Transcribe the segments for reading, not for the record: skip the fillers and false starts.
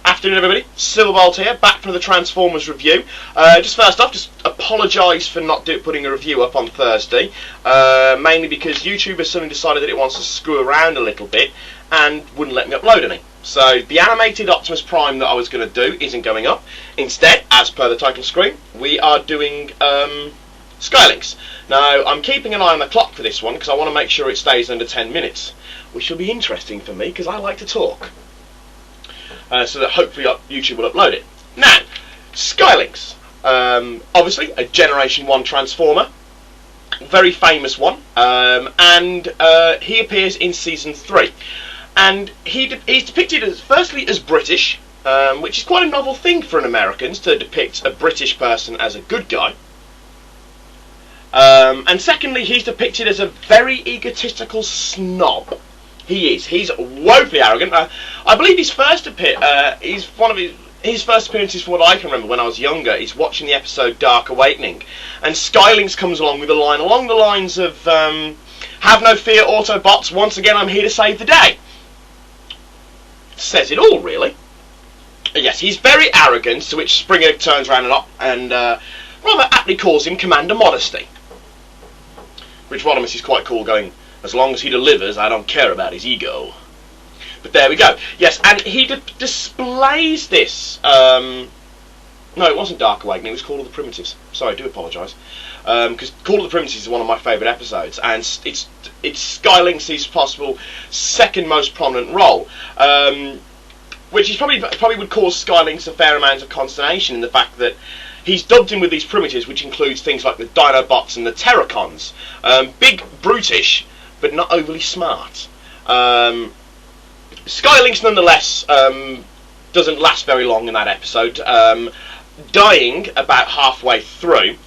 Afternoon everybody, Silverbolt here, back from the Transformers review. Just first off, just apologise for not putting a review up on Thursday, mainly because YouTube has suddenly decided that it wants to screw around a little bit and wouldn't let me upload any. So the animated Optimus Prime that I was going to do isn't going up. Instead, as per the title screen, we are doing Skylynx. Now, I'm keeping an eye on the clock for this one because I want to make sure it stays under 10 minutes, which will be interesting for me because I like to talk. So that hopefully YouTube will upload it. Now, Skylynx, obviously a Generation 1 Transformer, very famous one, and he appears in Season 3. And he's depicted as, firstly, as British, which is quite a novel thing for an American to depict a British person as a good guy. And secondly, he's depicted as a very egotistical snob. He is. He's woefully arrogant. I believe his first appearances, from what I can remember when I was younger, is watching the episode Dark Awakening, and Skylynx comes along with a line along the lines of, "Have no fear, Autobots. Once again, I'm here to save the day." Says it all, really. Yes, he's very arrogant, to which Springer turns around and rather aptly calls him Commander Modesty. Which Rodimus is quite cool, going, "As long as he delivers, I don't care about his ego." But there we go. Yes, and he displays this. No, it wasn't Dark Awakening. It was Call of the Primitives. Sorry, I do apologise. Because Call of the Primitives is one of my favourite episodes, and it's Skylynx's possible second most prominent role, which is probably would cause Skylynx a fair amount of consternation in the fact that he's dubbed in with these primitives, which includes things like the Dinobots and the Terracons. Big, brutish, but not overly smart. Skylynx, nonetheless, doesn't last very long in that episode, dying about halfway through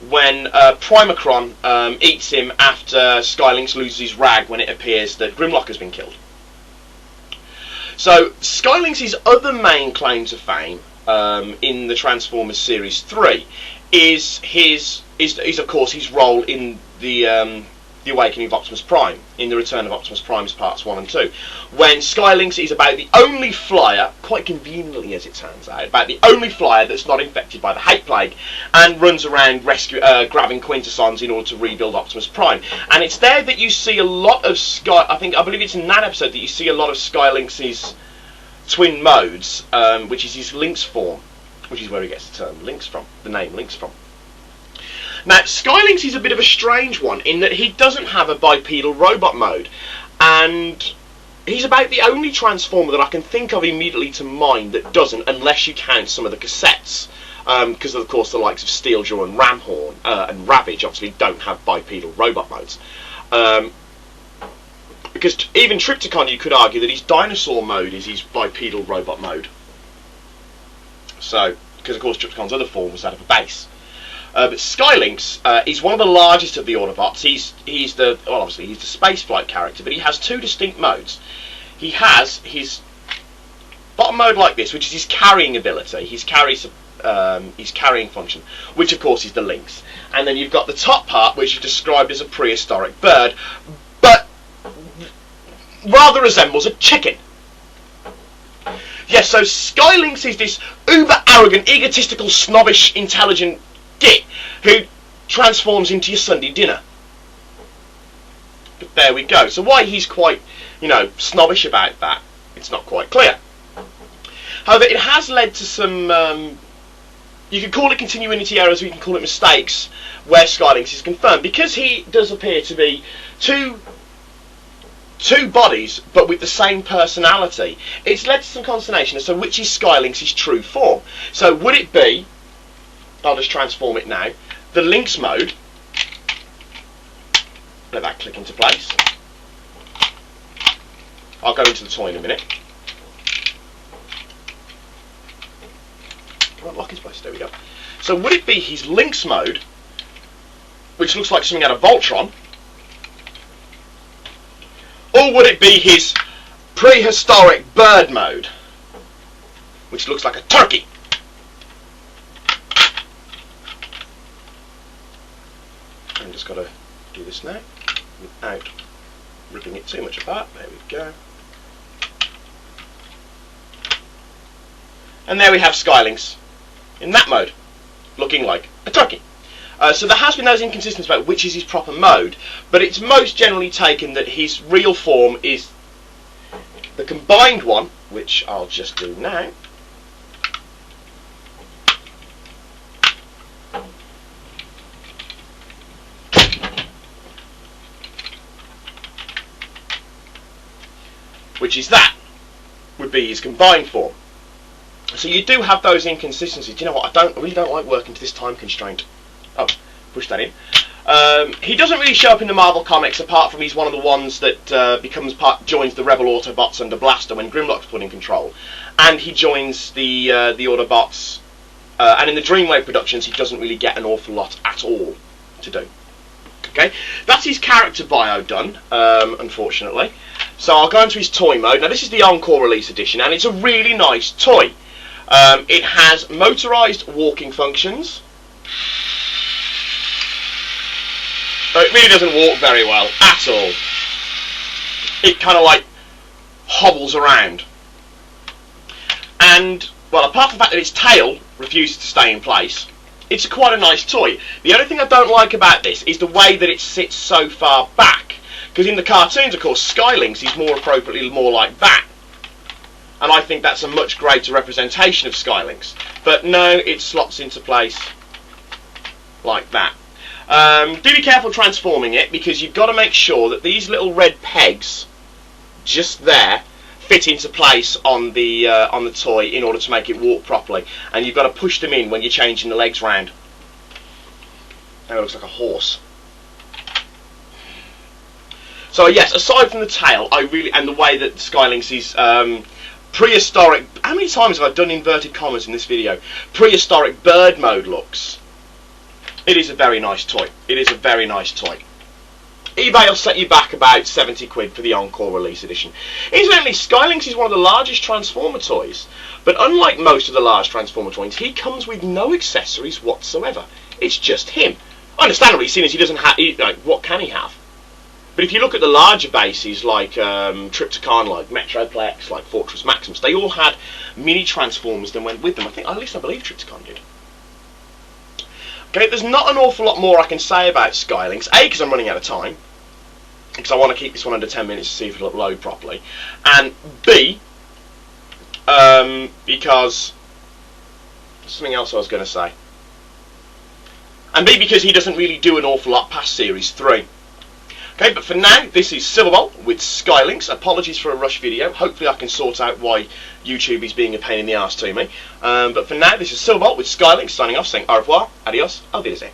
when Primacron eats him after Skylynx loses his rag when it appears that Grimlock has been killed. So Skylynx's other main claim to fame in the Transformers Series 3 is of course his role in the Awakening of Optimus Prime, in the Return of Optimus Prime's Parts 1 and 2, when Skylynx is about the only flyer, quite conveniently as it turns out, about the only flyer that's not infected by the hate plague, and runs around grabbing Quintessons in order to rebuild Optimus Prime. And it's there that you see a lot of I believe it's in that episode that you see a lot of Skylynx's twin modes, which is his Lynx form, which is where he gets the term Lynx from, the name Lynx from. Now, Skylynx is a bit of a strange one in that he doesn't have a bipedal robot mode, and he's about the only Transformer that I can think of immediately to mind that doesn't, unless you count some of the cassettes, because of course the likes of Steeljaw and Ramhorn and Ravage obviously don't have bipedal robot modes. Because even Trypticon, you could argue that his dinosaur mode is his bipedal robot mode. So, because of course Trypticon's other form was that of a base. But Skylynx is one of the largest of the Autobots. He's the spaceflight character, but he has two distinct modes. He has his bottom mode like this, which is his carrying ability, his carrying function, which of course is the Lynx. And then you've got the top part, which is described as a prehistoric bird, but rather resembles a chicken. Yes, so Skylynx is this uber arrogant, egotistical, snobbish, intelligent git who transforms into your Sunday dinner. But there we go. So why he's quite, snobbish about that, it's not quite clear. However, it has led to some, you can call it continuity errors, or you can call it mistakes, where Skylynx is confirmed, because he does appear to be two bodies, but with the same personality. It's led to some consternation as to which is Skylynx's true form. So would it be, I'll just transform it now, the Lynx mode, let that click into place. I'll go into the toy in a minute. Right, lock his place, there we go. So would it be his Lynx mode, which looks like something out of Voltron, or would it be his prehistoric bird mode, which looks like a turkey? I'm just got to do this now without ripping it too much apart. There we go. And there we have skylynx in that mode, looking like a turkey. So there has been those inconsistencies about which is his proper mode, but it's most generally taken that his real form is the combined one, which I'll just do now. Which is that, would be his combined form. So you do have those inconsistencies. Do you know what? I really don't like working to this time constraint. Oh, push that in. He doesn't really show up in the Marvel comics, apart from he's one of the ones that joins the Rebel Autobots under Blaster when Grimlock's put in control, and he joins the Autobots. And in the Dreamwave productions, he doesn't really get an awful lot at all to do. Okay, that's his character bio done, unfortunately. So I'll go into his toy mode. Now this is the Encore release edition, and it's a really nice toy. It has motorised walking functions. It really doesn't walk very well at all. It kind of like hobbles around. And, well, apart from the fact that its tail refuses to stay in place, it's quite a nice toy. The only thing I don't like about this is the way that it sits so far back. Because in the cartoons, of course, skylynx is more appropriately more like that. And I think that's a much greater representation of skylynx. But no, it slots into place like that. Do be careful transforming it, because you've got to make sure that these little red pegs, just there, fit into place on the toy in order to make it walk properly. And you've got to push them in when you're changing the legs round. Now it looks like a horse. So yes, aside from the tail, and the way that skylynx is prehistoric. How many times have I done inverted commas in this video? Prehistoric bird mode looks. It is a very nice toy. It is a very nice toy. eBay will set you back about 70 quid for the Encore release edition. Incidentally, skylynx is one of the largest Transformer toys, but unlike most of the large Transformer toys, he comes with no accessories whatsoever. It's just him. Understandably, seeing as he doesn't have, what can he have? But if you look at the larger bases like Trypticon, like Metroplex, like Fortress Maximus, they all had mini Transformers that went with them. At least I believe Trypticon did. Okay, there's not an awful lot more I can say about skylynx. A, because I'm running out of time, because I want to keep this one under 10 minutes to see if it'll upload properly. And B, because there's something else I was going to say. And B, because he doesn't really do an awful lot past Series 3. Okay, but for now, this is Silverbolt with skylynx. Apologies for a rush video. Hopefully I can sort out why YouTube is being a pain in the arse to me. But for now, this is Silverbolt with skylynx signing off, saying au revoir, adios, auf Wiedersehen.